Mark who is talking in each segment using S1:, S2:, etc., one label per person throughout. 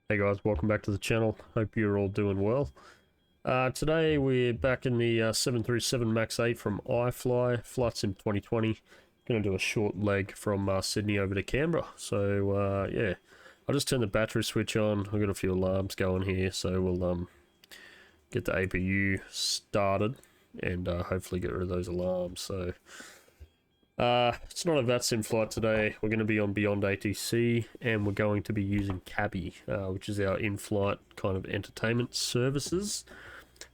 S1: Hey guys, welcome back to the channel. Hope you're all doing well. Today we're back in the 737 MAX 8 from iFly, Flightsim 2020. Going to do a short leg from Sydney over to Canberra. So yeah, I'll just turn the battery switch on. I've got a few alarms going here, so we'll get the APU started and hopefully get rid of those alarms. So it's not a Vatsim flight today. We're going to be on Beyond ATC and we're going to be using Cabby, which is our in-flight kind of entertainment services.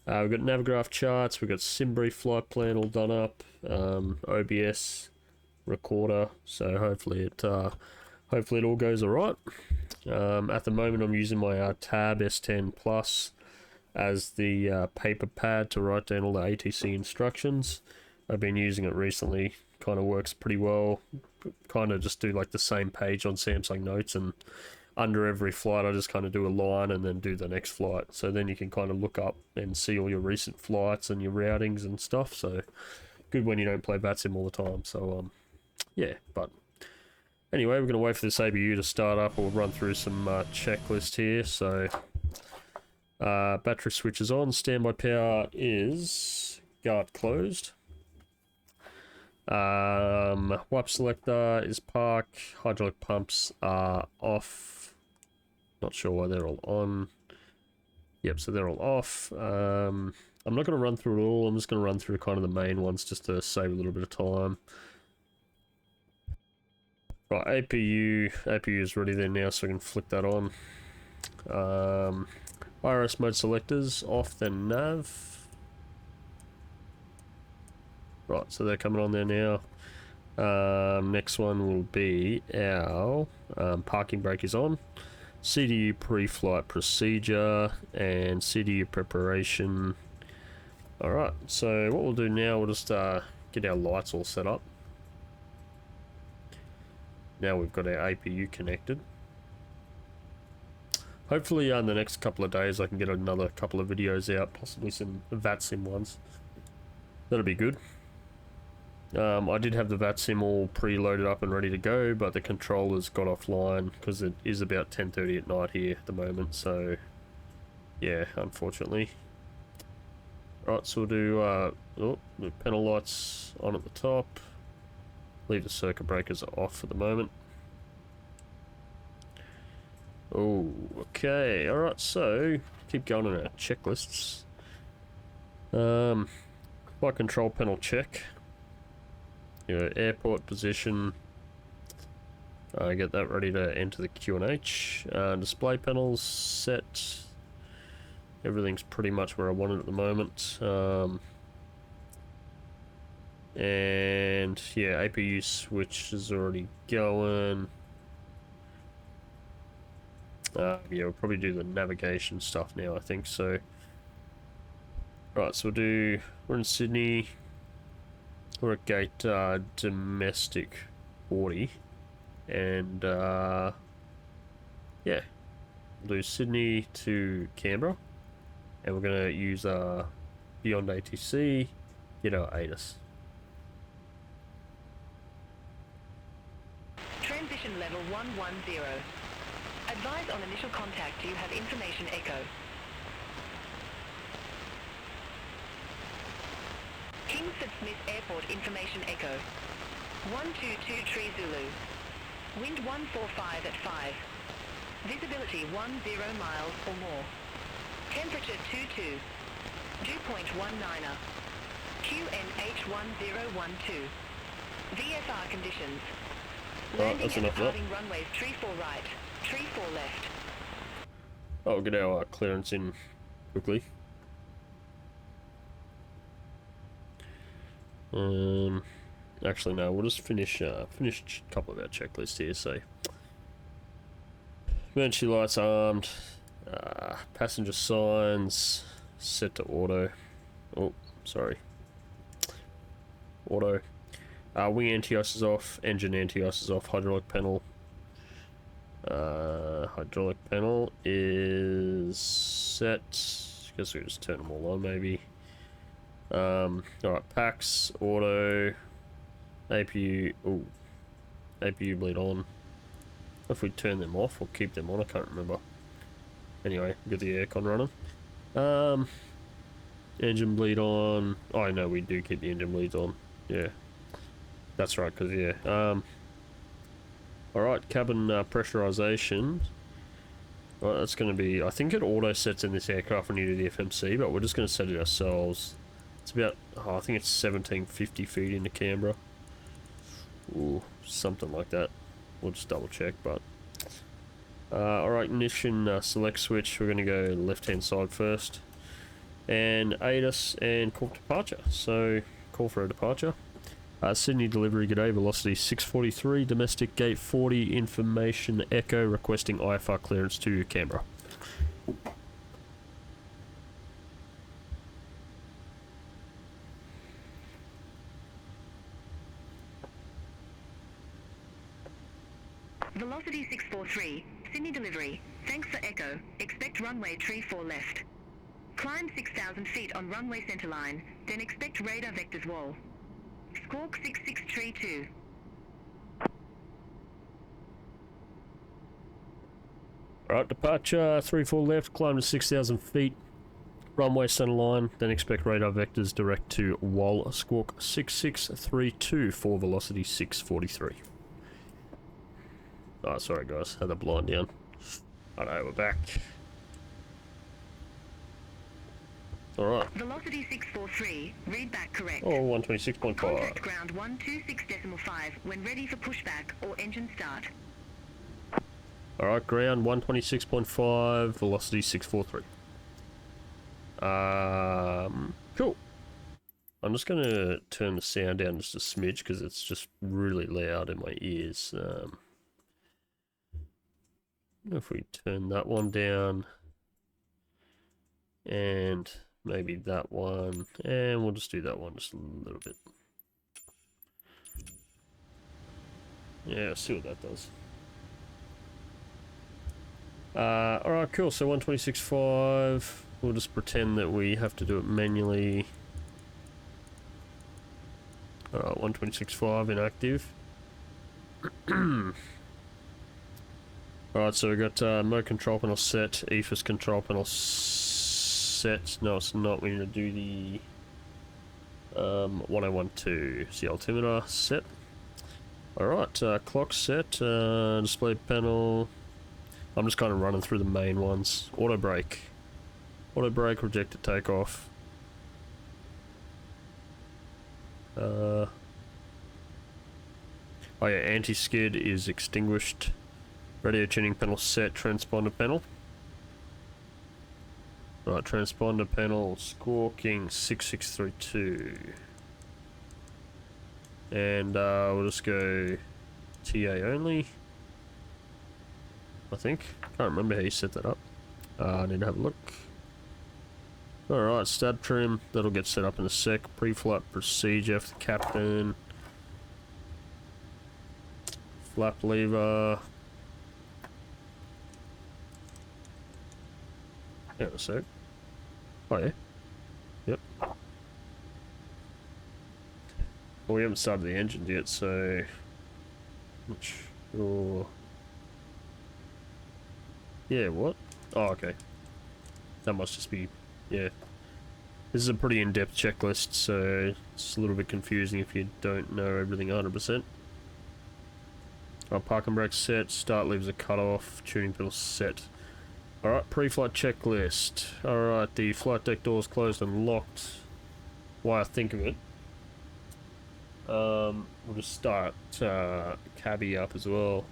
S1: We've got Navigraph charts, we've got SimBrief flight plan all done up, OBS Recorder, so hopefully it all goes alright. At the moment I'm using my Tab S10 Plus as the paper pad to write down all the ATC instructions. I've been using it recently, kind of works pretty well. Kind of just do like the same page on Samsung Notes, and under every flight I just kind of do a line and then do the next flight. So then you can kind of look up and see all your recent flights and your routings and stuff. So good when you don't play Vatsim all the time. So yeah, but anyway, we're going to wait for this ABU to start up. We'll run through some checklist here. So battery switch is on, standby power is guard closed. Wipe selector is park, hydraulic pumps are off. Not sure why they're all on. Yep, so they're all off. I'm not going to run through it all, I'm just going to run through kind of the main ones just to save a little bit of time. Right, APU is ready there now, so we can flick that on. IRS mode selectors off, then nav. Right, so they're coming on there now. Next one will be our parking brake is on. CDU pre-flight procedure and CDU preparation. Alright, so what we'll do now, we'll just get our lights all set up. Now we've got our APU connected. Hopefully in the next couple of days I can get another couple of videos out, possibly some Vatsim ones. That'll be good. I did have the Vatsim all pre-loaded up and ready to go, but the controllers got offline because it is about 10:30 at night here at the moment, so yeah, unfortunately. Right, so we'll do the panel lights on at the top. Leave the circuit breakers off at the moment. Oh, okay, alright, so keep going on our checklists. Flight control panel check. Your airport position, get that ready to enter the QNH. Display panels set, everything's pretty much where I want it at the moment. And yeah, APU switch is already going. Yeah, we'll probably do the navigation stuff now, I think so. Right, so we're in Sydney. We're at gate domestic 40, and yeah, we'll do Sydney to Canberra, and we're gonna use Beyond ATC, get our Addons.
S2: Transition level 110. Advise on initial contact you have information echo. Kingsford Smith Airport information echo. 122 Zulu. Wind 145 at 5. Visibility 10 miles or more. Temperature 22. Dew point 19er. QNH 1012. VFR conditions. Landing and departing runways 34 right, 34 left.
S1: Oh, we'll get our clearance in quickly. Actually no, we'll just finish a couple of our checklists here. So emergency lights armed, passenger signs set to auto. Oh, sorry, auto. Wing anti-ice is off, engine anti-ice is off, hydraulic panel is set. Guess we just turn them all on maybe. Alright, packs, auto, APU, APU bleed on. If we turn them off or keep them on, I can't remember. Anyway, get the aircon running. Engine bleed on. Oh, no, we do keep the engine bleeds on. Yeah. That's right, because, yeah. Alright, cabin pressurization. Right, that's going to be... I think it auto sets in this aircraft when you do the FMC, but we're just going to set it ourselves. It's about... Oh, I think it's 1750 feet into Canberra. Ooh, something like that. We'll just double check, but... Alright, ignition select switch. We're going to go left-hand side first. And ATC and call departure. So, call for a departure. Sydney delivery, g'day, velocity 643, domestic gate 40, information echo, requesting IFR clearance to Canberra.
S2: Velocity 643, Sydney delivery. Thanks for echo. Expect runway tree 4 left. Climb 6,000 feet on runway centerline, then expect radar vectors wall. Squawk 6632.
S1: Alright, departure 34 left, climb to 6,000 feet, runway centerline, then expect radar vectors direct to WAL. Squawk 6632 for velocity 643. Oh, sorry guys, had the blind down. Alright, we're back. Alright.
S2: Velocity 643, read back correct.
S1: Oh, 126.5.
S2: Contact ground 126.5 when ready for pushback or engine start.
S1: Alright, ground 126.5, velocity 643. Cool. I'm just gonna turn the sound down just a smidge because it's just really loud in my ears. If we turn that one down, and maybe that one, and we'll just do that one just a little bit. Yeah, see what that does. Alright, cool, so 126.5, we'll just pretend that we have to do it manually. Alright, 126.5 inactive. Alright, so we've got mode control panel set, EFIS control panel set. No, it's not. We need to do the 1012. It's the altimeter set. Alright, clock set, display panel. I'm just kind of running through the main ones. Auto brake. Auto brake, rejected takeoff. Oh yeah, anti-skid is extinguished. Radio tuning panel set, transponder panel. Right, transponder panel, squawking 6632. And we'll just go TA only. I think. Can't remember how you set that up. I need to have a look. Alright, stab trim, that'll get set up in a sec. Pre-flight procedure for the captain. Flap lever. Yeah, a sec. Oh yeah. Yep. Well, we haven't started the engines yet, so... not sure... Yeah, what? Oh, okay. That must just be... yeah. This is a pretty in-depth checklist, so it's a little bit confusing if you don't know everything 100%. Our parking brake set, start levers are cut off, tuning pedals set. Alright, pre-flight checklist. Alright, the flight deck doors closed and locked. Why I think of it. We'll just start Cabby up as well.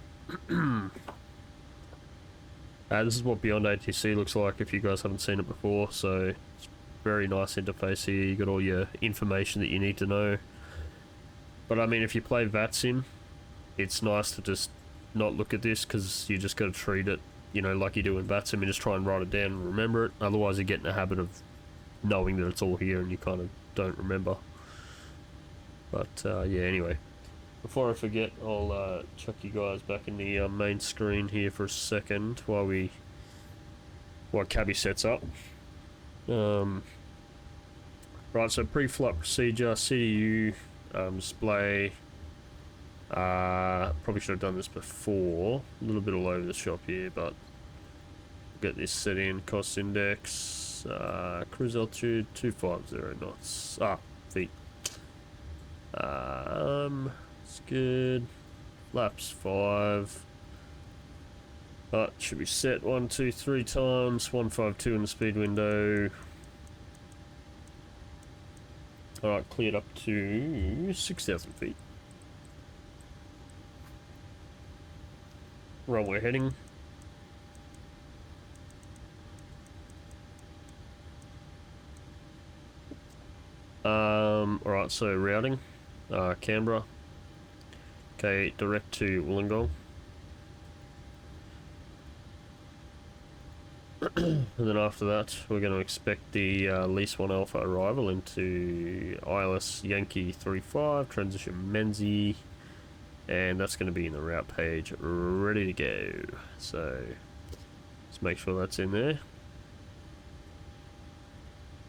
S1: This is what Beyond ATC looks like if you guys haven't seen it before, so it's very nice interface here. You got all your information that you need to know. But I mean, if you play Vatsim, it's nice to just not look at this because you just got to treat it, you know, like you do in Vatsim and just try and write it down and remember it. Otherwise, you get in the habit of knowing that it's all here and you kind of don't remember. But yeah, anyway. Before I forget, I'll chuck you guys back in the main screen here for a second while Cabby sets up. Right, so pre-flight procedure, CDU, display. Probably should have done this before. A little bit all over the shop here, but Get this set in. Cost index. Cruise altitude 250 knots. Feet. It's good. Flaps 5. Alright, should be set 1, 2, 3 times. 152 in the speed window. Alright, cleared up to 6,000 feet. Runway heading. Alright, so routing. Canberra. Okay, direct to Wollongong. And then after that, we're going to expect the Lease 1 Alpha arrival into ILS Yankee 35, transition Menzie, and that's going to be in the route page, ready to go. So, let's make sure that's in there.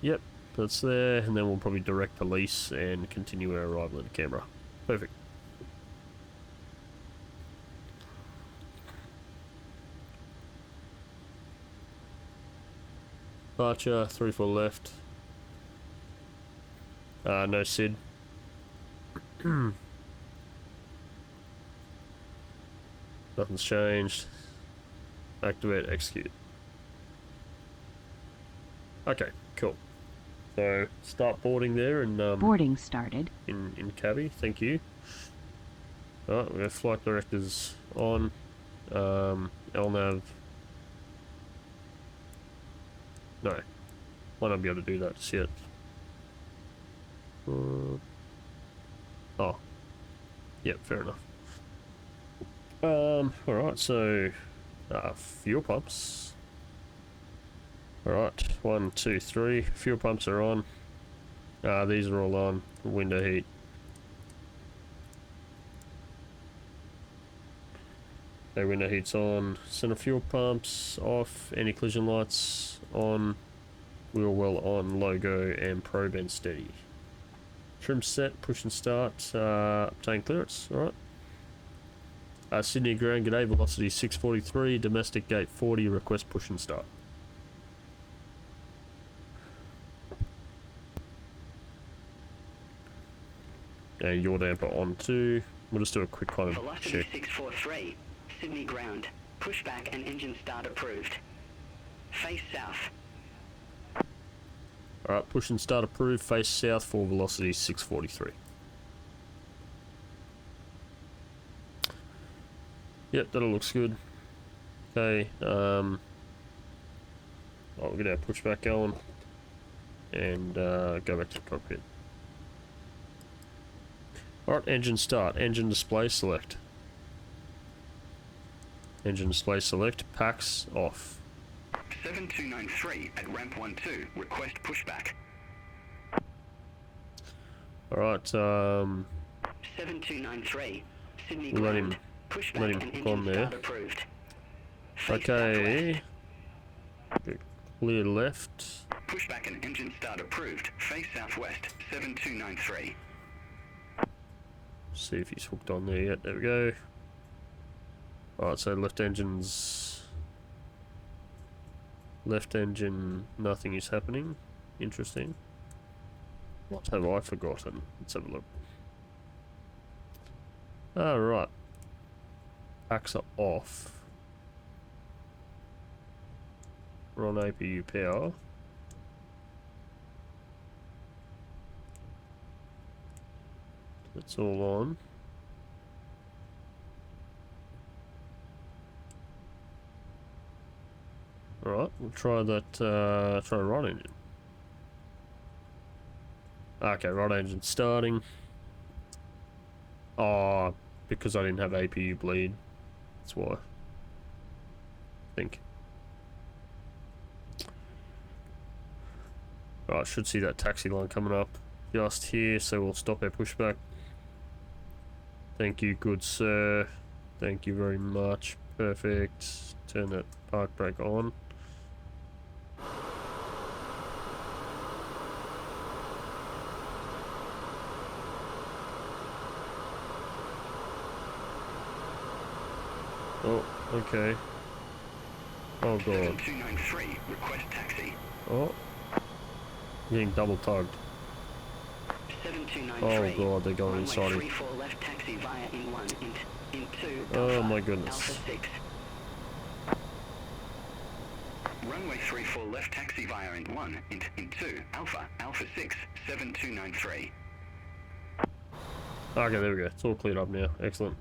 S1: Yep, that's there, and then we'll probably direct the lease and continue our arrival into Canberra. Perfect. Departure, 34 left. No SID. Nothing's changed. Activate, execute. Okay, cool. So start boarding there and
S3: boarding started.
S1: In Cabby, thank you. Alright, we have flight directors on. LNAV. No, might not be able to do that just yet. Oh, yeah, fair enough. Alright, so fuel pumps. Alright, 1, 2, 3. Fuel pumps are on. These are all on. Window heat. Okay, window heat's on. Center fuel pumps off. Anti-collision lights on. Wheel well on. Logo and probe and steady. Trim set. Push and start. Obtain clearance. Alright. Sydney ground. G'day. Velocity 643. Domestic gate 40. Request push and start. And yaw damper on too. We'll just do a quick kind of
S4: Velocity
S1: check.
S4: 643, Sydney ground. Pushback and engine start approved. Face south.
S1: Alright, push and start approved. Face south for velocity 643. Yep, that all looks good. Okay, we'll get our pushback going. And go back to the cockpit. Alright, engine start. Engine display select. Engine display select. Packs off.
S4: 7293 at ramp 12. Request pushback.
S1: Alright,
S4: 7293 Sydney
S1: let
S4: ground.
S1: him
S4: Pushback and
S1: go
S4: engine
S1: on there.
S4: start approved. Face
S1: Okay.
S4: southwest.
S1: Clear left.
S4: Pushback and engine start approved. Face southwest. 7293.
S1: See if he's hooked on there yet. There we go. Alright, so left engine's... Left engine, nothing is happening. Interesting. What have I forgotten? Let's have a look. Alright. Packs are off. We're on APU power. It's all on. Alright, we'll try that, try right engine. Okay, right engine starting. Oh, because I didn't have APU bleed. That's why. I think. Alright, should see that taxi line coming up just here, so we'll stop our pushback. Thank you, good sir. Thank you very much. Perfect. Turn that park brake on. Oh, okay. Oh god.
S4: 7293, request taxi.
S1: Oh. Getting double tugged.
S4: 7293.
S1: Oh god, they're going inside
S4: Runway
S1: him.
S4: 34 left taxi via in 1, in 2,
S1: Oh
S4: Alpha,
S1: my goodness.
S4: Alpha 6. Runway 34 left taxi via in 1, in 2, Alpha, Alpha 6, 7293.
S1: Okay, there we go. It's all cleared up now. Excellent.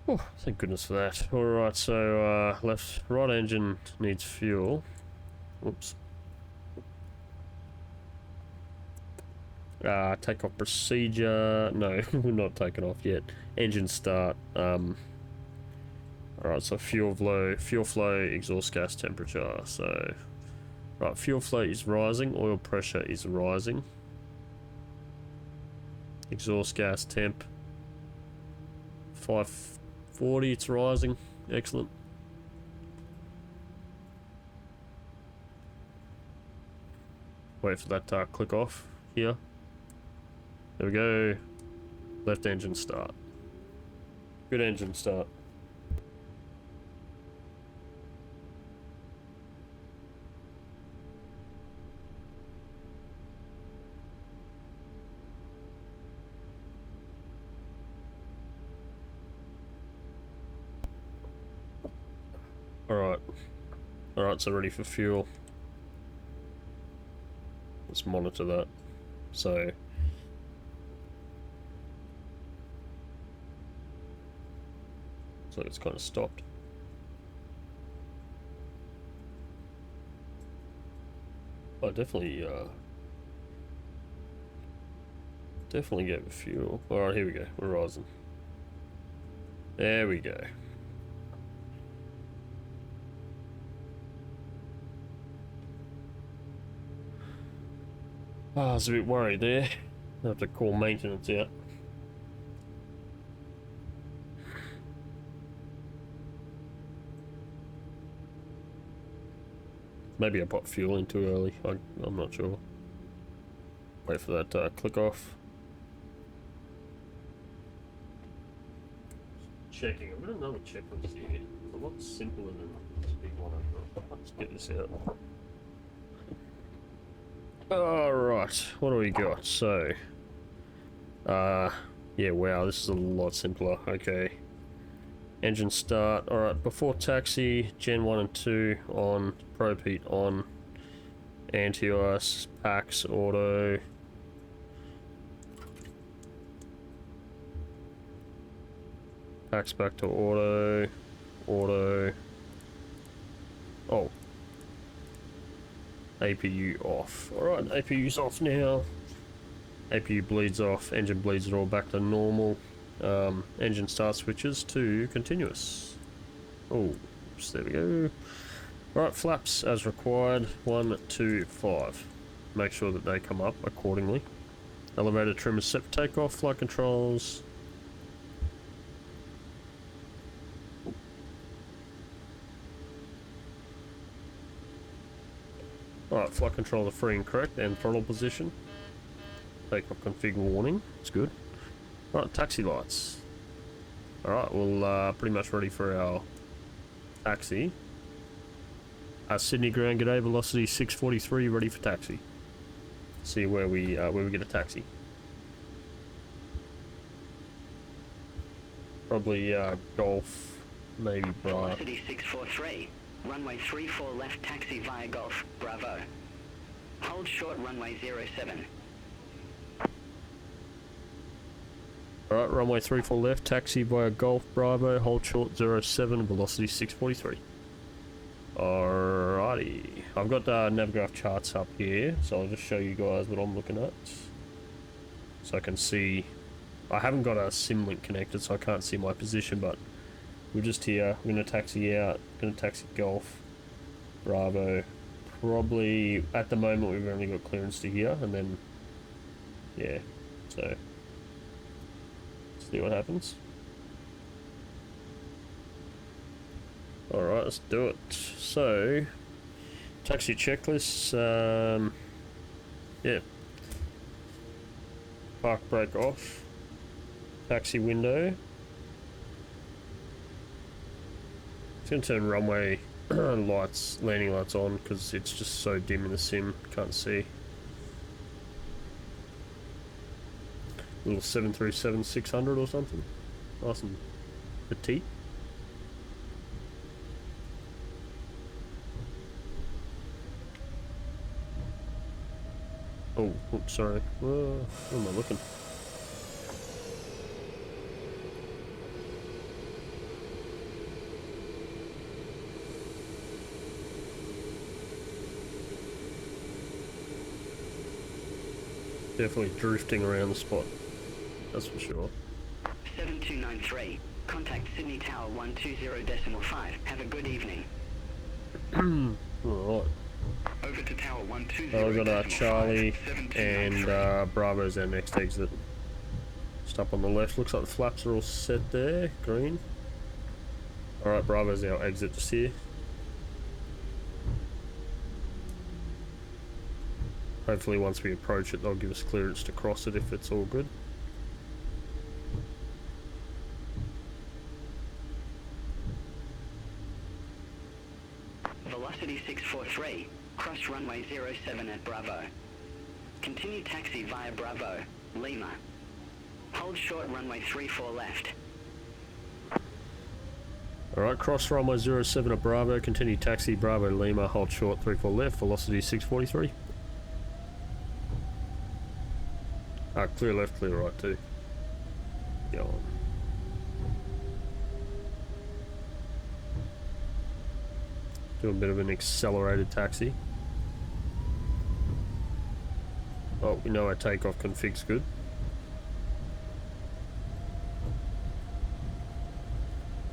S1: Oh, thank goodness for that. Alright, so right engine needs fuel. Whoops. Takeoff procedure. No, we're not taking off yet. Engine start. Alright, so fuel flow, exhaust gas temperature. So, right, fuel flow is rising, oil pressure is rising. Exhaust gas temp 540, it's rising. Excellent. Wait for that to click off here. There we go. Left engine start. Good engine start. Alright, so ready for fuel. Let's monitor that. So it's kind of stopped. Oh, definitely gave it fuel. Alright, here we go. We're rising. There we go. I was a bit worried there. I have to call maintenance out. Maybe I put fuel in too early. I'm not sure. Wait for that to click off. Checking. I've got another checklist here. It's a lot simpler than this big one I've got. Let's get this out. Alright, what do we got? So, yeah, wow, this is a lot simpler. Okay. Engine start. Alright, before taxi, Gen 1 and 2 on, probe heat on, anti-ice, packs, auto. Packs back to auto, auto. Oh. APU off. Alright, APU's off now. APU bleeds off, engine bleeds it all back to normal. Engine start switches to continuous. Oh, so there we go. Right, flaps as required. 1, 2, 5. Make sure that they come up accordingly. Elevator trim is set for takeoff. Flight controls. Alright, flight controller free and correct, and throttle position. Takeoff config warning. It's good. Alright, taxi lights. Alright, we're pretty much ready for our taxi. Sydney ground, g'day, velocity 643, ready for taxi. See where we get a taxi. Probably Golf, maybe Bravo.
S4: Velocity 643, runway 34 left taxi via Golf, Bravo. Hold short runway 07.
S1: Alright, runway 34 left, taxi via Golf, Bravo, hold short 07, velocity 643. Alrighty. I've got Navigraph charts up here, so I'll just show you guys what I'm looking at. So I can see... I haven't got a SimLink connected, so I can't see my position, but we're just here. We're going to taxi out, going to taxi Golf, Bravo. Probably, at the moment, we've only got clearance to here, and then... yeah, so... see what happens. Alright, let's do it. So, taxi checklists, yeah. Park brake off. Taxi window. It's going to turn runway lights, landing lights on, because it's just so dim in the sim, can't see. Little 737-600 or something. Nice and petite. Oh, oops, sorry. Where am I looking? Definitely drifting around the spot, that's for sure.
S4: 7293. Contact Sydney Tower 120.5. Have a good evening.
S1: Alright.
S4: Over to Tower 120.
S1: Oh, we've got Charlie and Bravo's our next exit. Just up on the left. Looks like the flaps are all set there. Green. Alright, Bravo's our exit just here. Hopefully once we approach it they'll give us clearance to cross it if it's all good.
S4: Velocity 643. Cross runway 07 at Bravo. Continue taxi via Bravo, Lima. Hold short runway 34 left.
S1: Alright, cross runway 07 at Bravo, continue taxi Bravo Lima, hold short 34 left, velocity 643. Clear left, clear right too. Go on. Do a bit of an accelerated taxi. Oh, we know our takeoff config's good.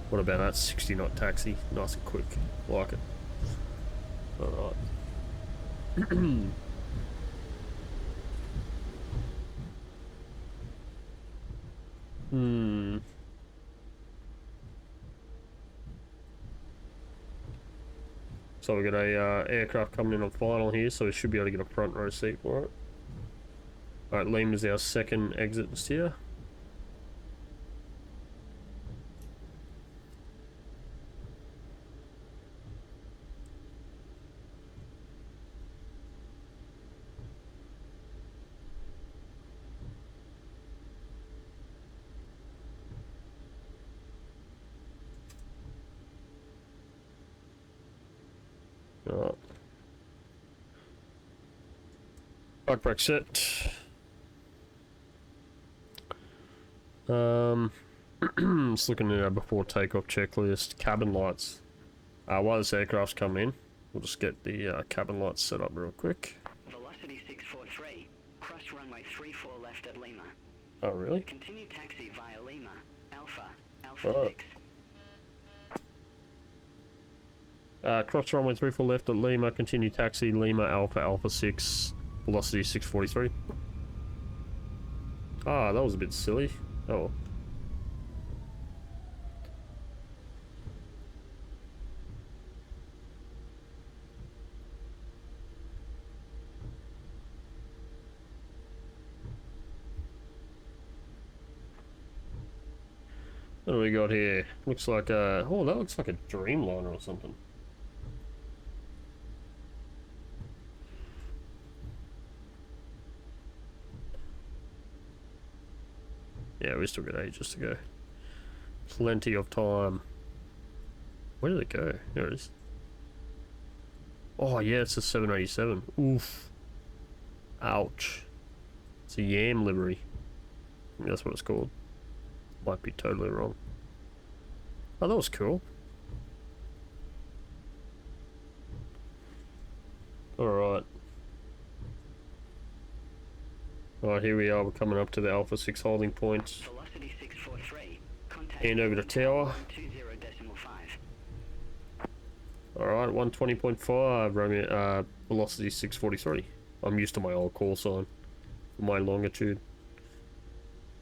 S1: What about that 60 knot taxi? Nice and quick. Like it. Alright. So we've got a aircraft coming in on final here, so we should be able to get a front row seat for it. Alright, Lima's our second exit just here. Alright. Backpack set. Just looking at our before takeoff checklist. Cabin lights. While this aircraft's coming in, we'll just get the cabin lights set up real quick.
S4: Velocity 643. Cross runway 34 left at Lima.
S1: Oh, really?
S4: Continue taxi via Lima, Alpha 6.
S1: Cross runway 34 left at Lima, continue taxi Lima Alpha 6, velocity 643. Ah, that was a bit silly. Oh. What do we got here? Looks like a... Oh, that looks like a Dreamliner or something. Yeah, we still got ages to go. Plenty of time. Where did it go? There it is. Oh yeah, it's a 787. Oof. Ouch. It's a Yam livery. I think that's what it's called. Might be totally wrong. Oh, that was cool. Alright. Alright, here we are. We're coming up to the Alpha 6 holding point.
S4: Velocity 643. Contact
S1: Hand over to tower.
S4: 120.5.
S1: Alright, 120.5, Romeo, velocity 643. I'm used to my old call sign. My longitude.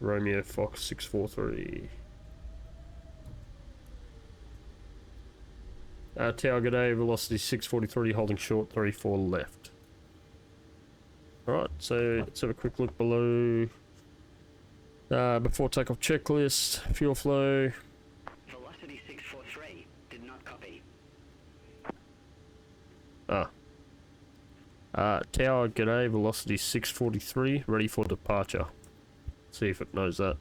S1: Romeo Fox 643. Tower, good day, velocity 643, holding short, 34 left. Alright, so let's have a quick look below. Before takeoff checklist, fuel flow.
S4: Velocity 643. Did not copy.
S1: Tower, g'day, velocity 643, ready for departure. See if it knows that.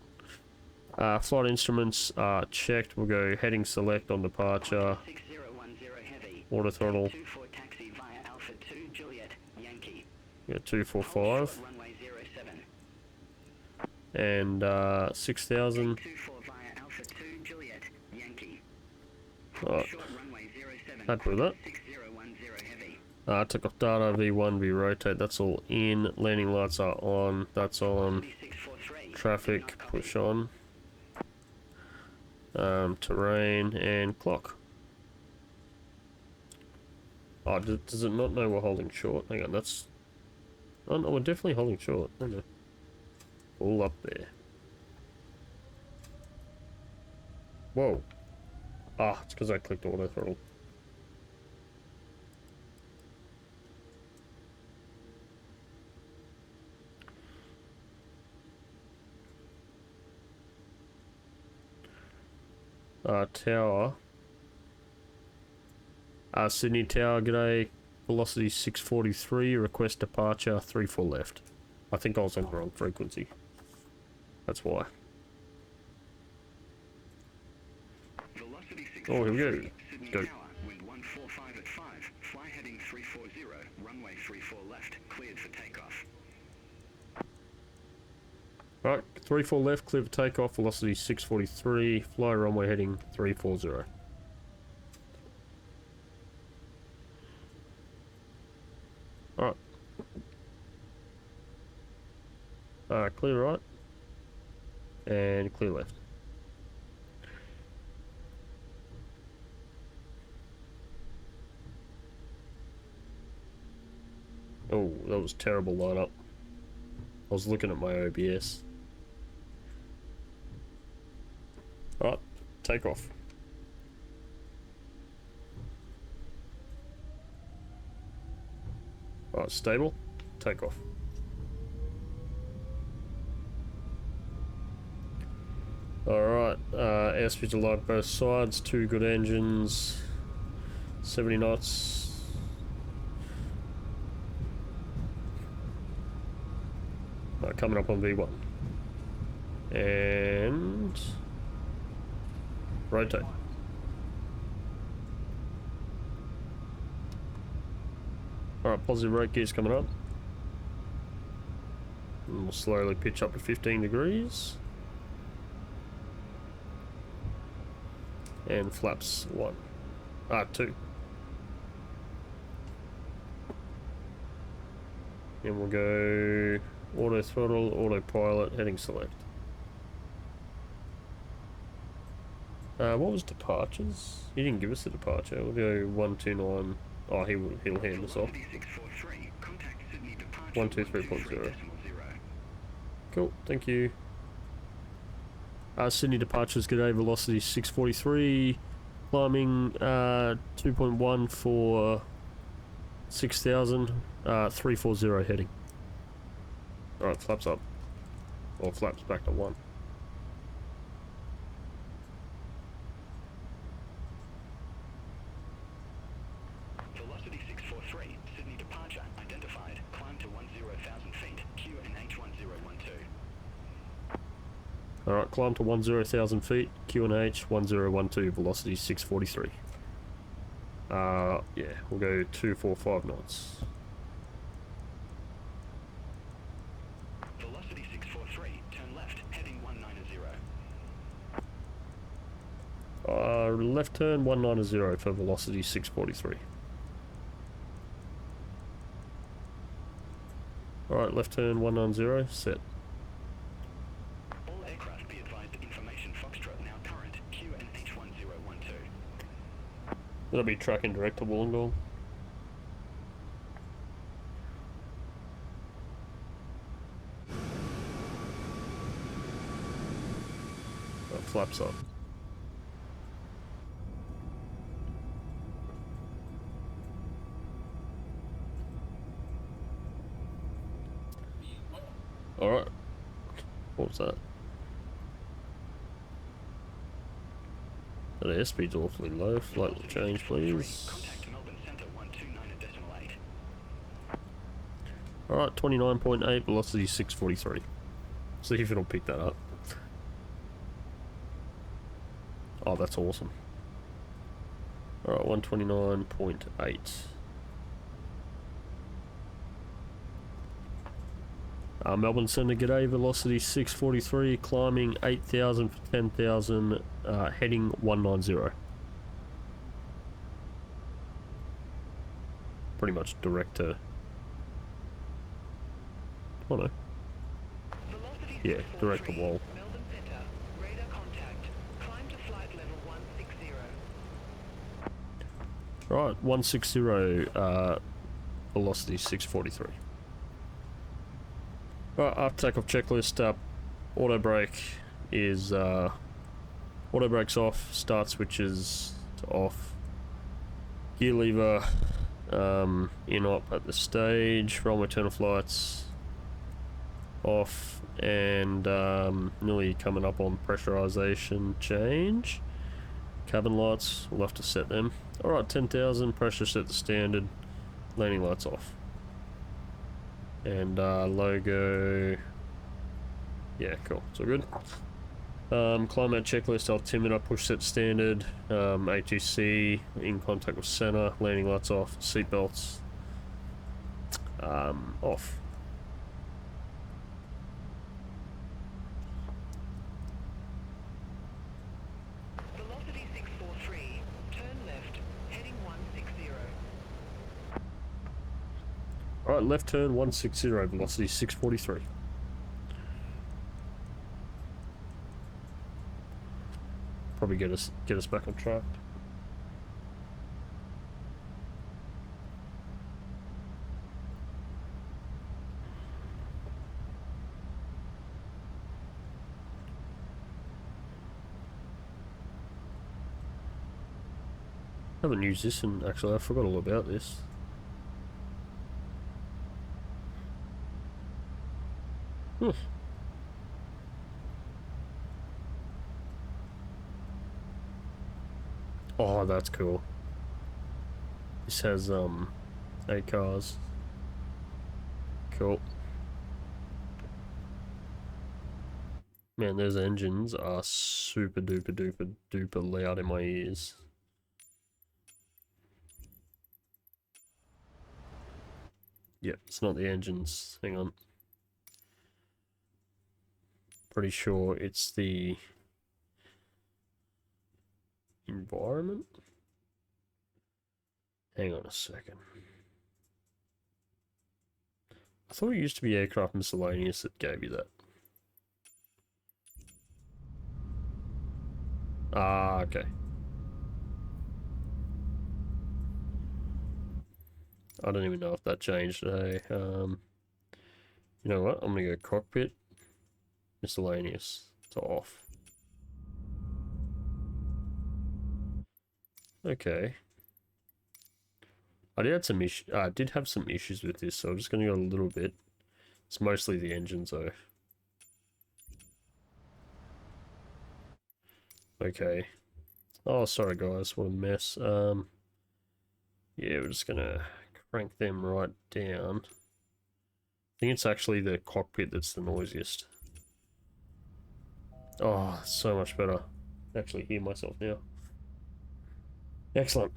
S1: Flight instruments are checked. We'll go heading select on departure.
S4: 6010 heavy.
S1: Auto throttle.
S4: 24 taxi via Alpha 2 Juliet Yankee.
S1: Yeah, 245.
S4: Runway 07.
S1: And 6000.
S4: 24 via Alpha 2 Juliet Yankee.
S1: Alright,
S4: Short runway 07.
S1: happy with that.
S4: 6010 heavy.
S1: Takeoff data, V1, V rotate, that's all in. Landing lights are on, that's on.
S4: 643.
S1: Traffic, push on. Terrain and clock. Oh, does it not know we're holding short? Hang on, that's... Oh no, we're definitely holding short. I know. All up there. Whoa. Ah, it's because I clicked auto throttle. Tower. Sydney Tower, g'day. Velocity 643, request departure 34 left. I think I was on the wrong frequency. That's why. Oh, here we go.
S3: Sydney
S1: Go.
S3: Tower, wind 145 at 5, fly heading 340, runway 34 left, cleared for takeoff.
S1: Alright, 34 left, clear for takeoff, velocity 643, fly runway heading 340. Alright. Clear right. And clear left. Oh, that was terrible lineup. I was looking at my OBS. Alright, take off. Alright, stable, take off. Alright, airspeeds are light both sides, 2 good engines, 70 knots. Alright, coming up on V1. And... rotate. Alright, positive rate gear's coming up. And we'll slowly pitch up to 15 degrees. And flaps 2. And we'll go auto throttle, autopilot, heading select. What was departures? He didn't give us a departure. We'll go 129. Oh, he'll hand us off. 123.0. Cool, thank you. Sydney departures, g'day, velocity 643, climbing 2.1 for 6,000, 340 heading. Alright, flaps up. Or flaps back to 1.
S3: Velocity 643, Sydney departure identified. Climb to 10,000 feet, QNH 1012.
S1: Alright, climb to 10,000 feet, QNH 1012, velocity 643. Yeah, we'll go 245 knots.
S3: Velocity 643, turn left, heading 190.
S1: Left turn 190 for velocity 643. Alright, left turn 190, set.
S3: All aircraft be advised information Foxtrot now current, QNH 1012.
S1: That'll be tracking direct to Wollongong. Flaps up. Alright. What was that? That airspeed's awfully low. Flight will change, please.
S3: Contact Melbourne Centre 129.8.
S1: Alright, 29.8, velocity 643. See if it'll pick that up. Oh, that's awesome. Alright, 129.8. Melbourne Centre, g'day, velocity 643, climbing 8,000 for 10,000, heading 190. Pretty much direct to... Oh no. Yeah, direct to wall.
S2: Melbourne Centre, radar contact. Climb to flight level 160.
S1: Right, 160, velocity 643. Right, after takeoff checklist, auto brake is, auto brake's off, start switches off, gear lever, in op at the stage, roll maternal flights off, and nearly coming up on pressurization change. Cabin lights, we'll have to set them. Alright, 10,000, pressure set to standard, landing lights off. And logo, yeah, cool, it's all good. Climate checklist, altimeter, push set standard, ATC, in contact with center, landing lights off, seatbelts, off.
S2: Velocity 643, turn left, heading 160.
S1: Alright, left turn 160, velocity 643. Probably get us back on track. Haven't used this, and actually I forgot all about this. Oh, that's cool. This has 8 cars. Cool. Man, those engines are super duper duper duper loud in my ears. Yep, it's not the engines. Hang on. Pretty sure it's the environment. Hang on a second. I thought it used to be aircraft miscellaneous that gave you that. Ah, okay. I don't even know if that changed today. You know what? I'm gonna go cockpit, miscellaneous to off. Okay. I did have some issues with this, so I'm just gonna go a little bit. It's mostly the engines though. Okay. Oh, sorry guys, what a mess. Yeah, we're just gonna crank them right down. I think it's actually the cockpit that's the noisiest. Oh, so much better. I actually hear myself now. Excellent.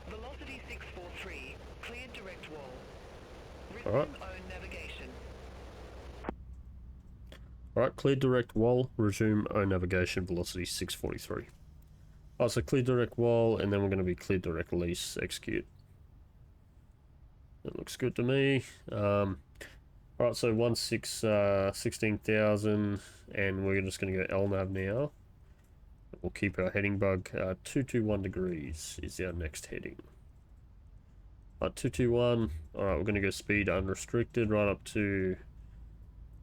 S2: Velocity 643, cleared direct wall.
S1: Alright.
S2: Resume own navigation.
S1: Alright, clear direct wall, resume own navigation, velocity 643. Oh, so clear direct wall, and then we're going to be clear direct lease, execute. That looks good to me. Alright, so 16,000, and we're just going to go LNAV now. We'll keep our heading bug. 221 degrees is our next heading. 221. Alright, we're going to go speed unrestricted right up to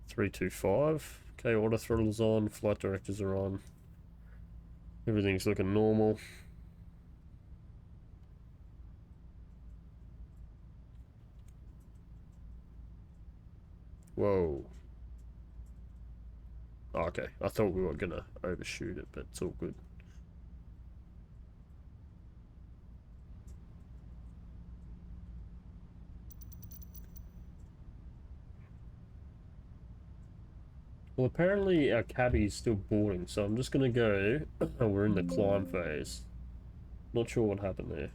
S1: 325. Okay, auto throttle's on, flight directors are on. Everything's looking normal. Whoa. Oh, okay, I thought we were gonna overshoot it, but it's all good. Well, apparently our Cabby is still boarding, so I'm just gonna go. Oh, we're in the climb phase. Not sure what happened there.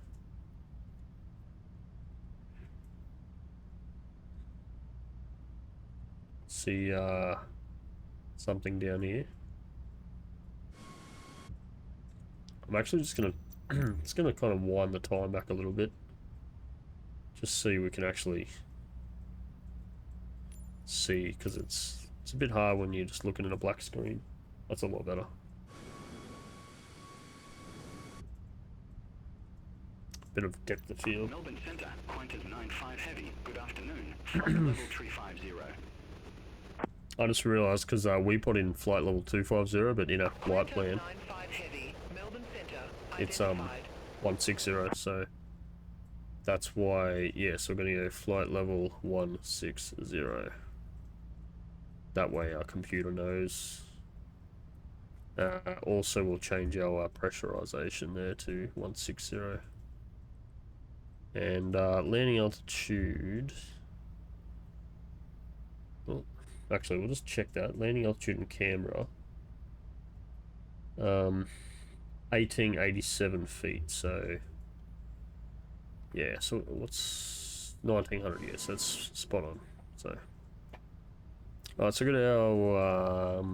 S1: See, something down here. I'm actually just gonna, it's gonna kind of wind the time back a little bit. Just so we can actually see, because it's a bit hard when you're just looking at a black screen. That's a lot better. Bit of depth of field.
S3: Melbourne Centre, Qantas 95 Heavy, good afternoon. Flight level 350.
S1: I just realised because we put in flight level 250, but in our flight plan, it's 160, so that's why, yeah, so we're going to go flight level 160. That way our computer knows. Also, we'll change our pressurization there to 160. And landing altitude. Oh, actually, we'll just check that. Landing altitude in Canberra. 1887 feet. So yeah. So what's 1900? Yes, that's spot on. So. Alright, so we got our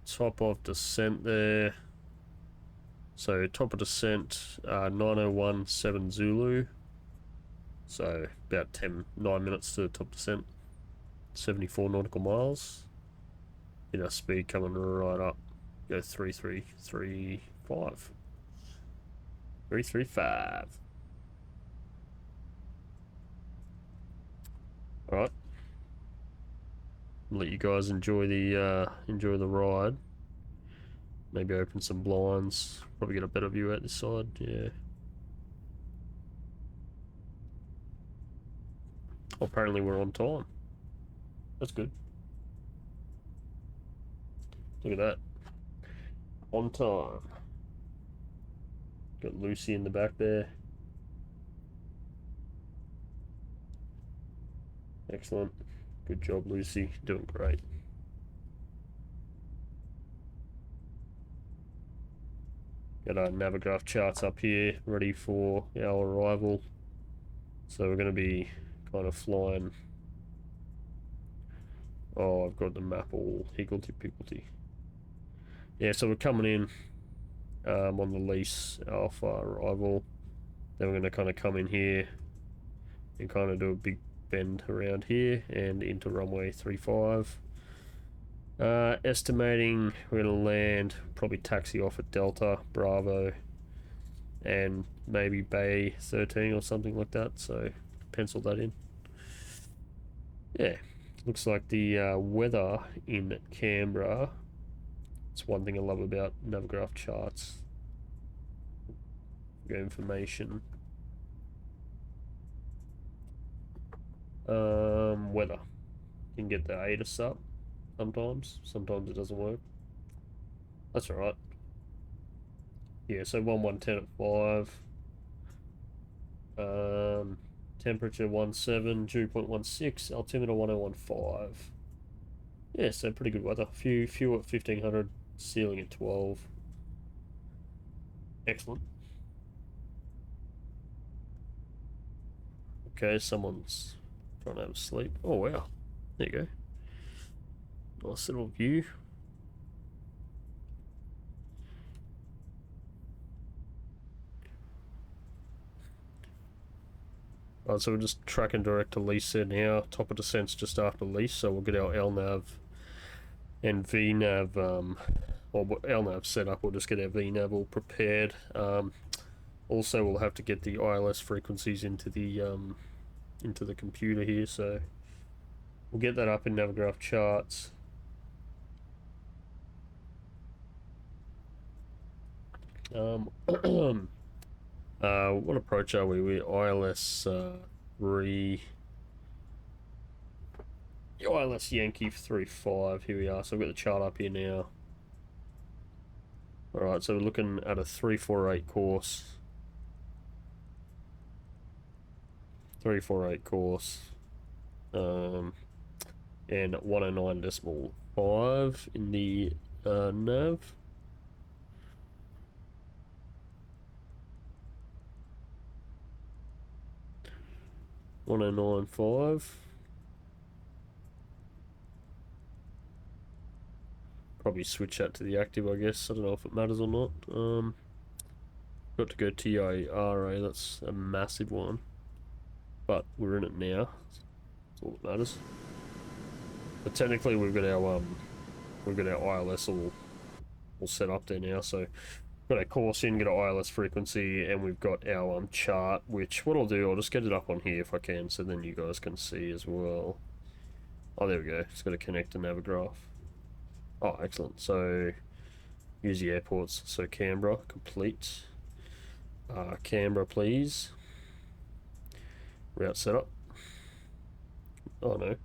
S1: top of descent there. So top of descent, 9017 Zulu. So about 9 minutes to the top descent. 74 nautical miles. In our speed coming right up. Go 3335. 335. Alright. Let you guys enjoy the ride. Maybe open some blinds. Probably get a better view out this side. Yeah. Oh, apparently we're on time. That's good. Look at that. On time. Got Lucy in the back there. Excellent. Good job, Lucy. Doing great. Got our Navigraph charts up here, ready for our arrival. So we're going to be kind of flying. Oh, I've got the map all higgledy-piggledy. Yeah, so we're coming in on the lease Alpha arrival. Then we're going to kind of come in here and kind of do a big bend around here and into runway 35. Estimating we're going to land, probably taxi off at Delta, Bravo, and maybe Bay 13 or something like that, so pencil that in. Yeah, looks like the weather in Canberra, it's one thing I love about Navigraph charts. Good information. Weather. You can get the ATC up sometimes it doesn't work. That's alright. Yeah, so 1110 at 5. Temperature 17, dew point 16, altimeter 1015. Yeah, so pretty good weather. Few at 1500, ceiling at 12. Excellent. Okay, someone's trying to have a sleep. Oh wow, there you go. Nice little view. Alright, so we're just tracking direct to lease there now. Top of descent's just after lease, so we'll get our LNAV and VNAV, or LNAV set up. We'll just get our VNAV all prepared. Also, we'll have to get the ILS frequencies into the computer here, so we'll get that up in Navigraph charts. What approach are we? We're ILS ILS Yankee 35. Here we are. So we've got the chart up here now. Alright, so we're looking at a 348 course. 348 course. And 109.5 109.5 in the nav. $109.5. Probably switch that to the active, I guess. I don't know if it matters or not. Got to go TIRA, that's a massive one. But we're in it now. That's all that matters. But technically we've got our ILS all set up there now, so got our course in, got our ILS frequency, and we've got our chart, which what I'll do, I'll just get it up on here if I can, so then you guys can see as well. Oh, there we go. Just got to connect to Navigraph. Oh, excellent. So use the airports. So Canberra, complete. Canberra, please. Route setup. Oh no.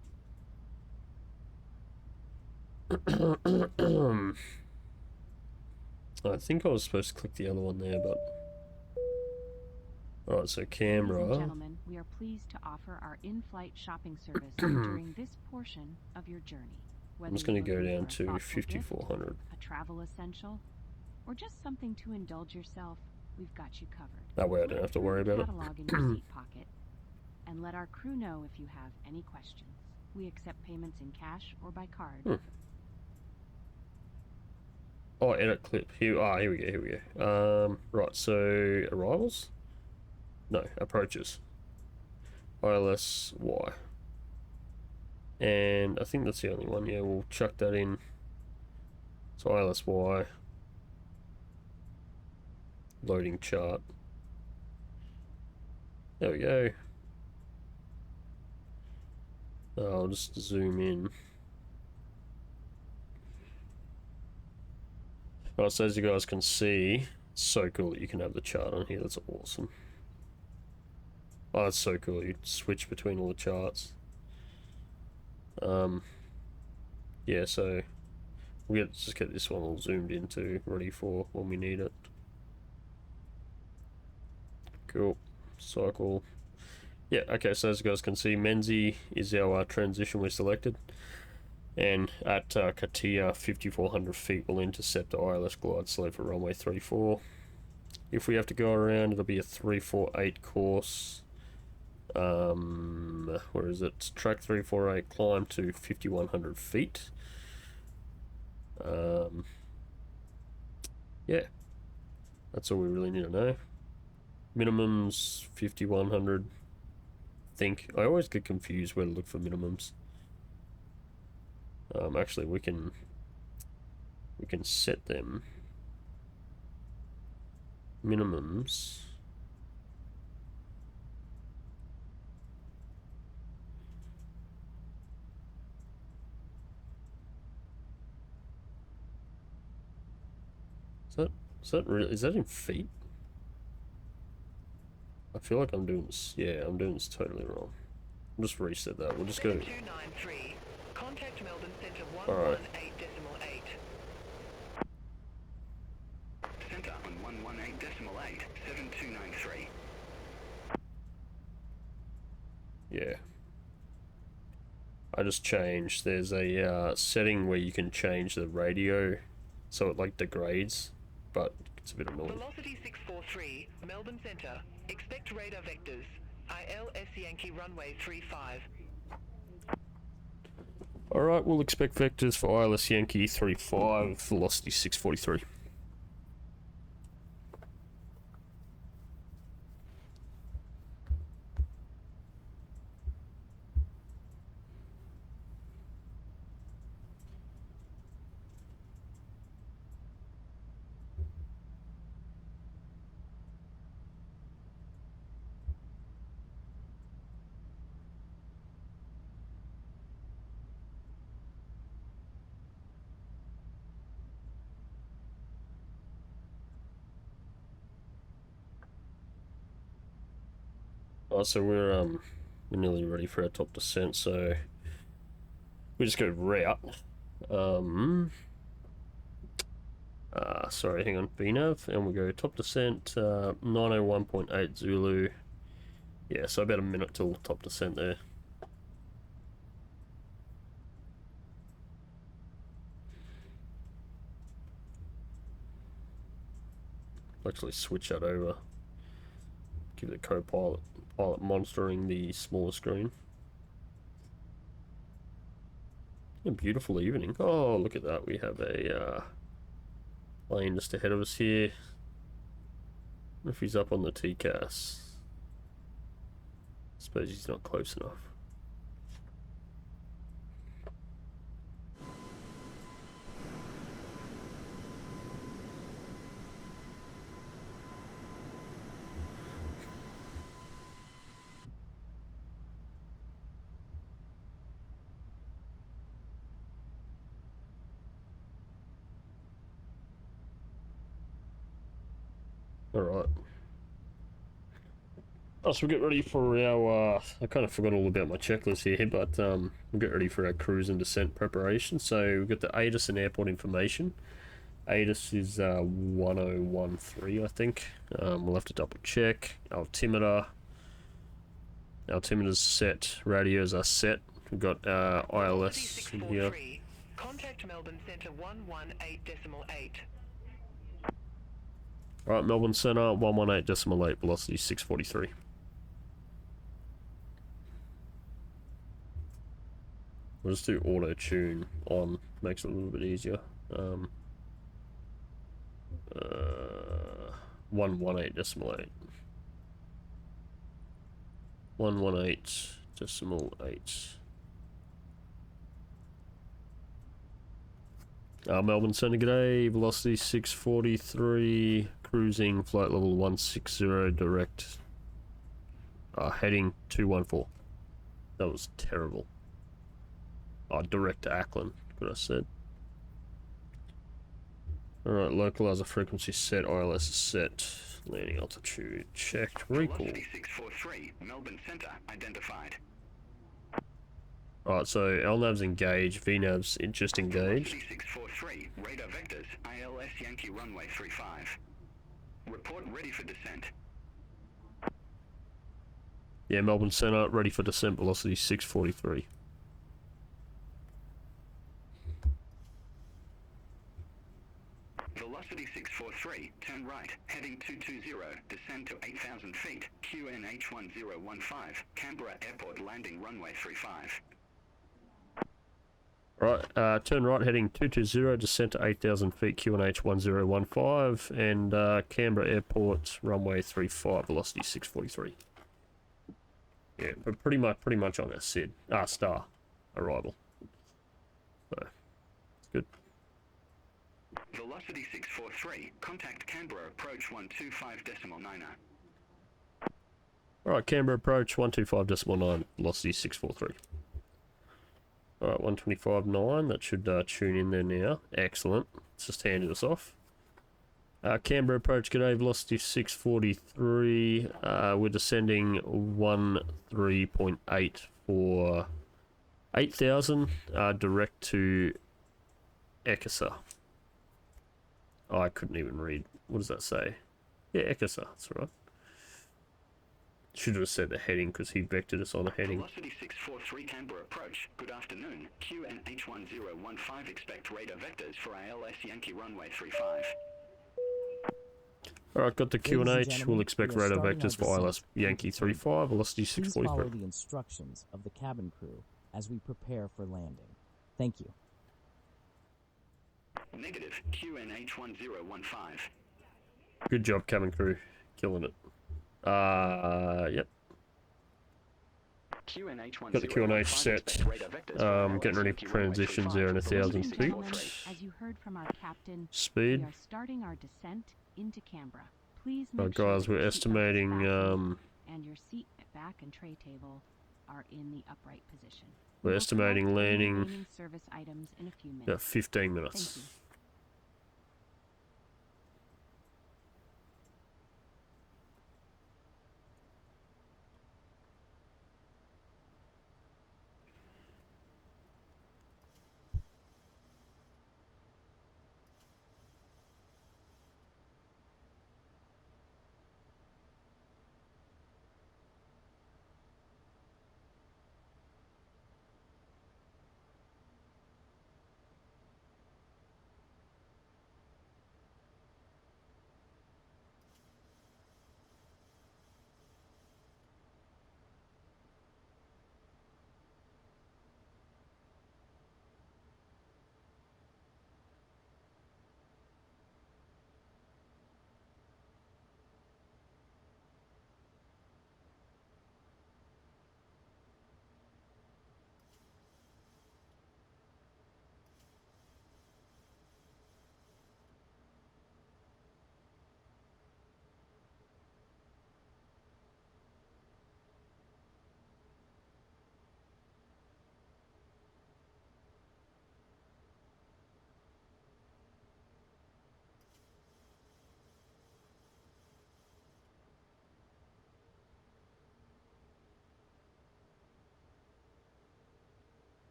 S1: I think I was supposed to click the other one there, but... Alright, so Canberra.
S5: Ladies and gentlemen, we are pleased to offer our in-flight shopping service during this portion of your journey.
S1: I'm just going to go down to 5400.
S5: Gift, a travel essential, or just something to indulge yourself, we've got you covered.
S1: That way I don't have to worry about it.
S5: Catalog in your seat pocket, and let our crew know if you have any questions. We accept payments in cash or by card.
S1: Oh, edit clip. Here we go. Right, so arrivals? No, approaches. YSSY. And I think that's the only one. Yeah, we'll chuck that in. So YSSY. Loading chart. There we go. I'll just zoom in. Right, so as you guys can see, it's so cool that you can have the chart on here. That's awesome. Oh, that's so cool. You switch between all the charts. Yeah, so we'll just get this one all zoomed into, ready for when we need it. Cool. Cycle. Yeah, okay, so as you guys can see, Menzie is our transition we selected. And at Katia, 5,400 feet, will intercept the ILS glide slope for runway 34. If we have to go around, it'll be a 348 course. Where is it? Track 348, climb to 5,100 feet. Yeah, that's all we really need to know. Minimums 5,100. Think I always get confused where to look for minimums. Actually, we can set them minimums. Is that in feet? I feel like I'm doing this. Yeah, I'm doing this totally wrong. I'll just reset that. We'll just go.
S2: 293. Contact Melbourne Centre 118.8.
S3: Centre on 118.8, 7293.
S1: Yeah. I just changed. There's a setting where you can change the radio so it like degrades, but it's a bit annoying.
S2: Velocity 643, Melbourne Centre. Expect radar vectors. ILS Yankee runway 35.
S1: Alright, we'll expect vectors for ILS Yankee 35, velocity 643. So we're nearly ready for our top descent, so we just go route. Sorry, hang on, VNav, and we go top descent, 901.8 Zulu. Yeah, so about a minute till top descent there. I'll actually switch that over. Give the co-pilot monitoring the smaller screen. A beautiful evening. Oh, look at that. We have a plane just ahead of us here. I wonder if he's up on the TCAS. Suppose he's not close enough. Alright. Oh, so we'll get ready for our, I kind of forgot all about my checklist here, but we'll get ready for our cruise and descent preparation. So we've got the Addons airport information. Addons is 1013, I think. We'll have to double check. Altimeter's set. Radios are set. We've got ILS in here.
S6: Contact Melbourne Centre 118.8.
S1: Alright, Melbourne Centre 118.8, velocity 643. We'll just do auto tune on, makes it a little bit easier. 118.8. 118.8. Melbourne Centre, g'day, velocity 643, cruising, flight level 160, direct, heading 214. That was terrible. Direct to Auckland, could I said. Alright, localizer frequency set, ILS is set, landing altitude checked, recall.
S3: Velocity 643, Melbourne Centre identified.
S1: Alright, so LNAV's engaged, VNAV's just engaged.
S3: Velocity 643, radar vectors, ILS Yankee runway 35. Report ready for descent.
S1: Yeah, Melbourne Centre, ready for descent, velocity 643.
S3: Velocity 643, turn right, heading 220, descend to 8,000 feet, QNH1015, Canberra Airport landing runway 35.
S1: Right, turn right, heading 220, descent to 8,000 feet, QNH 1015, and Canberra Airport, runway 35, velocity 643. Yeah, but pretty much on our SID. Star arrival. So, it's good.
S3: Velocity 643, contact Canberra approach 125.9.
S1: Alright, Canberra approach 125.9, velocity 643. Alright, 125.9, that should tune in there now. Excellent. It's just handed us off. Canberra approach, g'day, velocity 643. We're descending 13.8 for 8,000, direct to Ekasa. Oh, I couldn't even read. What does that say? Yeah, Ekasa, that's right. Should have said the heading because he vectored us on a heading.
S3: Velocity 643 Canberra approach. Good afternoon. QNH1015 expect radar vectors for ILS Yankee runway 35.
S1: Alright, got the QNH. We'll expect radar vectors for ILS Yankee 35, velocity 643.
S7: Please follow the instructions of the cabin crew as we prepare for landing. Thank you.
S3: Negative. QNH1015.
S1: Good job, cabin crew. Killing it. Yep. Got the QNH set. Getting ready for transitions there in 1,000 feet.
S5: As you heard from our captain,
S1: Speed.
S5: we are starting our descent into Canberra. Please
S1: Right,
S5: make sure
S1: guys,
S5: that
S1: we're
S5: your seat belts
S1: estimating,
S5: fastened and your seat back and tray table are in the upright position.
S1: We're
S5: We will
S1: estimating
S5: collect any
S1: landing
S5: remaining service items in a few minutes.
S1: about 15 minutes.
S5: Thank you.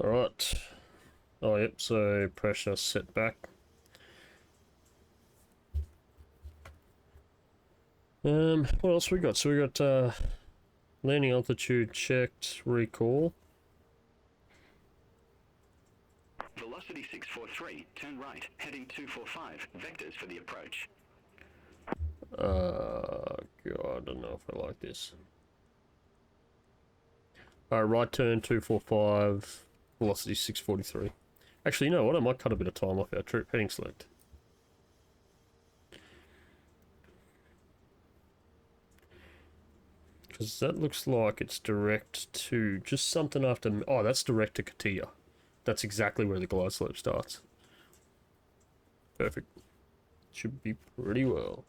S1: Alright. Oh, yep, so pressure set back. What else we got? So we got landing altitude checked, recall.
S3: Velocity 643, turn right, heading 245, vectors for the approach.
S1: God, I don't know if I like this. Right turn 245, velocity 643. Actually, you know what? I might cut a bit of time off our trip. Heading select. Because that looks like it's direct to just something after... Oh, that's direct to Katia. That's exactly where the glide slope starts. Perfect. Should be pretty well.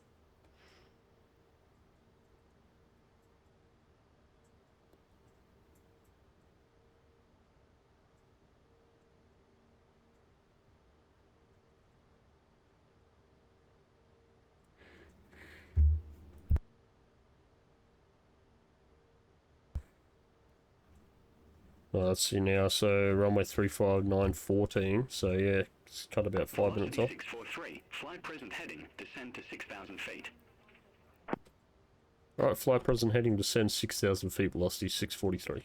S1: Let's see now, so runway 35914, so yeah, it's cut about 5 minutes off.
S3: 643, fly present heading, descend to 6,000 feet.
S1: Alright, fly present heading, descend 6,000 feet, velocity 643.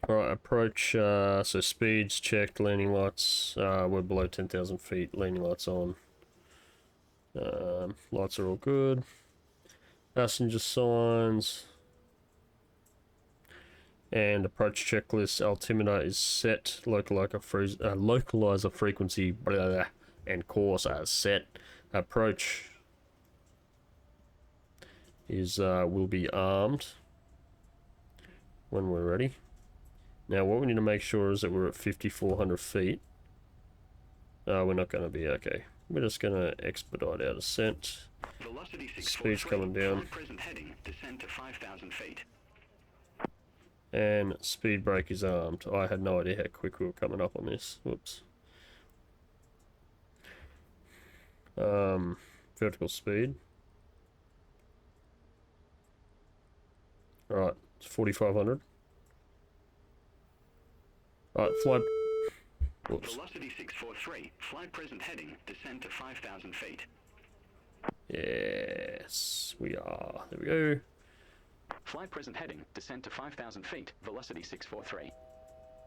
S1: Alright, approach, so speeds checked, landing lights, we're below 10,000 feet, landing lights on. Lights are all good. Passenger signs. And approach checklist, altimeter is set, localizer frequency, blah, blah, blah, and course as set. Approach is, will be armed when we're ready. Now what we need to make sure is that we're at 5,400 feet. We're not going to be, okay. We're just going to expedite our descent. Speed's coming down.
S3: Present heading, descend to 5,000 feet.
S1: And speed brake is armed. I had no idea how quick we were coming up on this. Whoops. Vertical speed. Alright, it's 4,500. Alright, fly... Whoops.
S3: Velocity 643, fly present heading, descend to 5,000 feet.
S1: Yes, we are. There we go.
S3: Fly present heading, descend to 5,000 feet, velocity 643.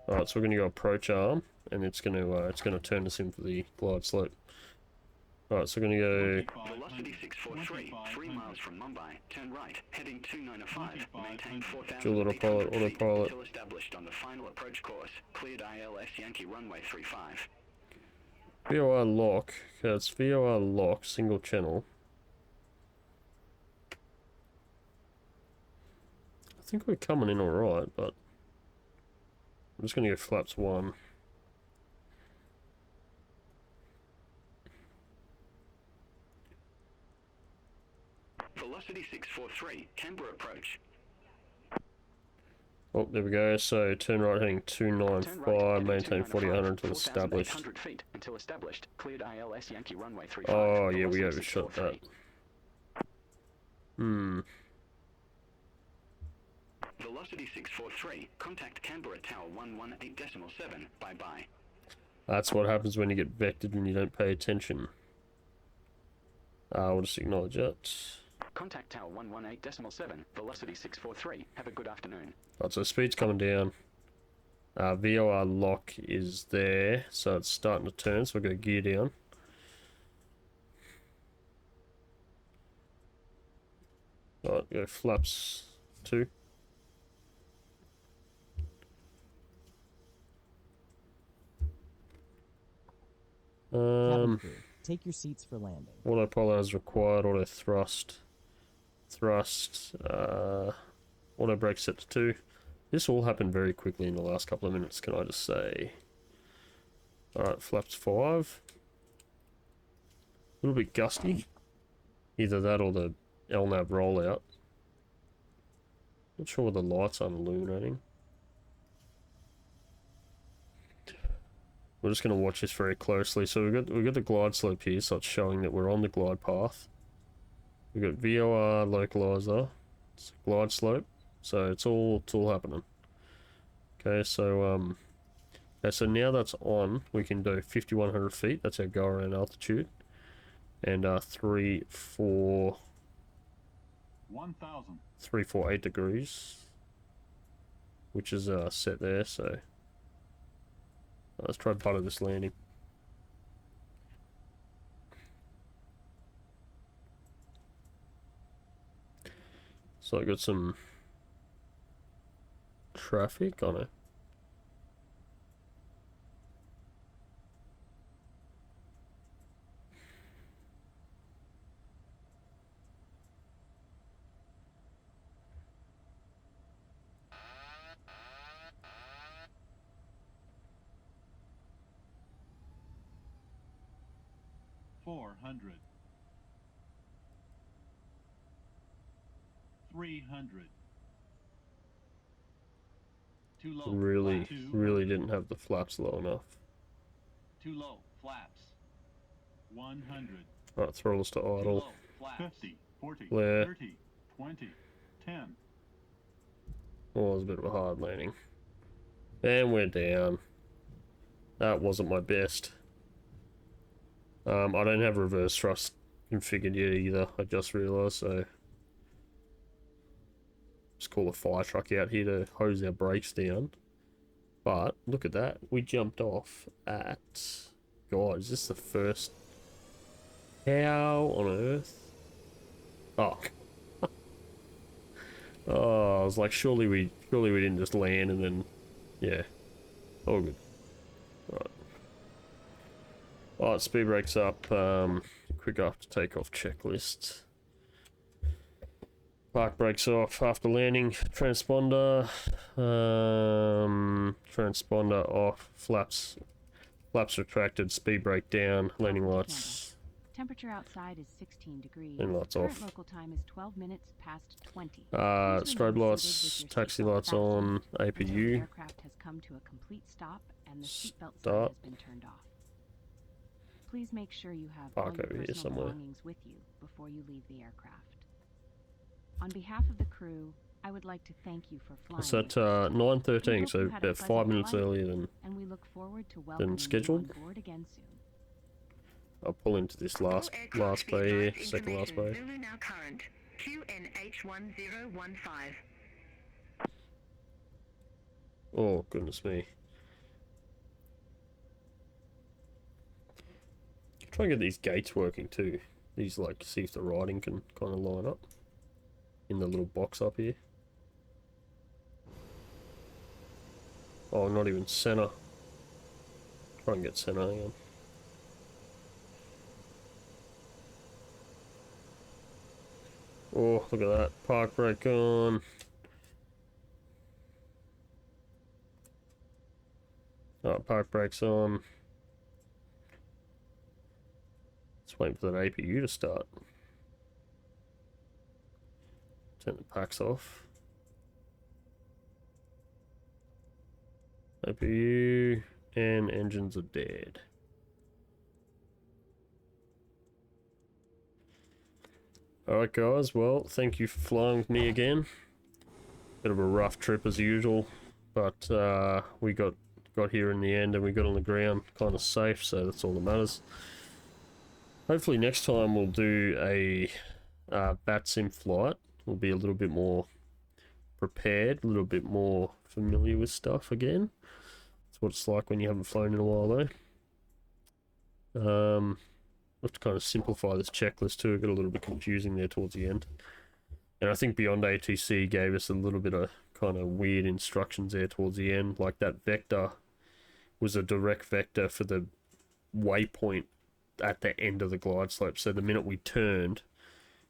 S1: Alright, so we're going to go approach arm, and it's going to turn us in for the glide slope. Alright, so we're going to go...
S3: Velocity 643, 3 miles from Mumbai, turn right, heading 295, maintain 4,000
S1: Dual autopilot, autopilot.
S3: until established on the final approach course, cleared ILS Yankee runway 35.
S1: VOR lock, okay, it's VOR lock, single channel. I think we're coming in alright, but I'm just going to go flaps 1.
S3: Velocity 643, Canberra approach.
S1: Oh, there we go. So turn right heading 295, maintain 4,800 until established.
S3: 4,800 feet until established. Cleared ILS Yankee runway 35.
S1: Oh yeah, we overshot that.
S3: Velocity 643, contact Canberra Tower 118.7, bye-bye.
S1: That's what happens when you get vectored and you don't pay attention. We'll just acknowledge that.
S3: Contact Tower 118.7, velocity 643, have a good afternoon.
S1: Right, so speed's coming down. VOR lock is there, so it's starting to turn, so we'll go gear down. Right, go flaps 2.
S7: Cabin crew, take your seats for landing.
S1: Autopilot as required, auto thrust. Auto brake set to 2. This all happened very quickly in the last couple of minutes, can I just say. Alright, flaps 5. A little bit gusty. Either that or the LNAV rollout. Not sure what the lights aren't illuminating. We're just going to watch this very closely. So we've got the glide slope here, so it's showing that we're on the glide path. We've got VOR localizer, it's glide slope, So it's all happening. Okay, so okay, so now that's on, we can do 5,100 feet. That's our go around altitude, and 348 degrees, which is set there. So let's try to butter this landing. So I got some traffic on it.
S8: Too low.
S1: Really,
S8: Flaps.
S1: really didn't have the flaps low enough.
S8: Too low. Flaps. 100.
S1: Alright, throttles to
S8: Too
S1: idle.
S8: low. Flaps. 50, 40,
S1: Flare.
S8: 30, 20, 10.
S1: Oh, it was a bit of a hard landing. And we're down. That wasn't my best. I don't have reverse thrust configured yet either, I just realised, so just call a fire truck out here to hose our brakes down. But look at that, we jumped off at, God, is this the first? How on earth? Oh. Oh, I was like, surely we didn't just land and then, yeah, all good. Alright, speed brakes up, quick after takeoff checklist. Park brakes off after landing, transponder, transponder off, flaps retracted, speed brake down, landing lights.
S5: Temperature outside is 16 degrees.
S1: And lights
S5: Current
S1: off.
S5: local time is 12 minutes past 20.
S1: Strobe lights, taxi lights on,
S5: The
S1: APU.
S5: aircraft has come to a complete stop and the seatbelt sign
S1: Stop.
S5: has been turned off. Please make sure you have
S1: Park
S5: all
S1: over
S5: your
S1: here
S5: personal
S1: somewhere.
S5: belongings with you before you leave the aircraft. On behalf of the crew, I would like to thank you for flying.
S1: It's at
S5: with us.
S1: 9:13,
S5: We
S1: so
S5: hope you had a
S1: about 5
S5: pleasant
S1: minutes
S5: flight,
S1: earlier than
S5: and we look forward to welcoming
S1: scheduled.
S5: you on board again soon.
S1: I'll pull into this last bay here, second last bay.
S2: Zulu now current. QNH1015.
S1: Oh, goodness me. Try and get these gates working too. These, like, see if the writing can kind of line up in the little box up here. Oh, not even center. Try and get center, hang on. Oh, look at that. Park brake on. Alright, park brakes on. Just waiting for that APU to start. Turn the packs off. APU and engines are dead. Alright guys, well, thank you for flying with me again. Bit of a rough trip as usual, but we got here in the end and we got on the ground kind of safe, so that's all that matters. Hopefully next time we'll do a Vatsim flight. We'll be a little bit more prepared, a little bit more familiar with stuff again. That's what it's like when you haven't flown in a while though. We'll have to kind of simplify this checklist too. It got a little bit confusing there towards the end. And I think Beyond ATC gave us a little bit of kind of weird instructions there towards the end. Like that vector was a direct vector for the waypoint at the end of the glide slope. So the minute we turned,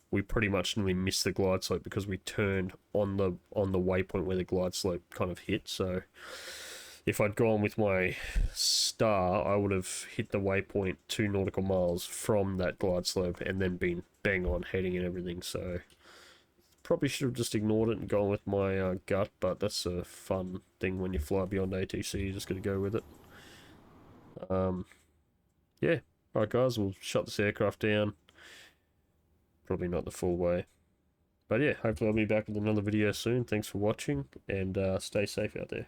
S1: we pretty much nearly missed the glide slope because we turned on the waypoint where the glide slope kind of hit. So if I'd gone with my star, I would have hit the waypoint 2 nautical miles from that glide slope and then been bang on heading and everything. So probably should have just ignored it and gone with my gut, but that's a fun thing when you fly Beyond ATC. You just got to go with it. Yeah. Alright guys, we'll shut this aircraft down. Probably not the full way, But yeah, hopefully I'll be back with another video soon. Thanks for watching, and stay safe out there.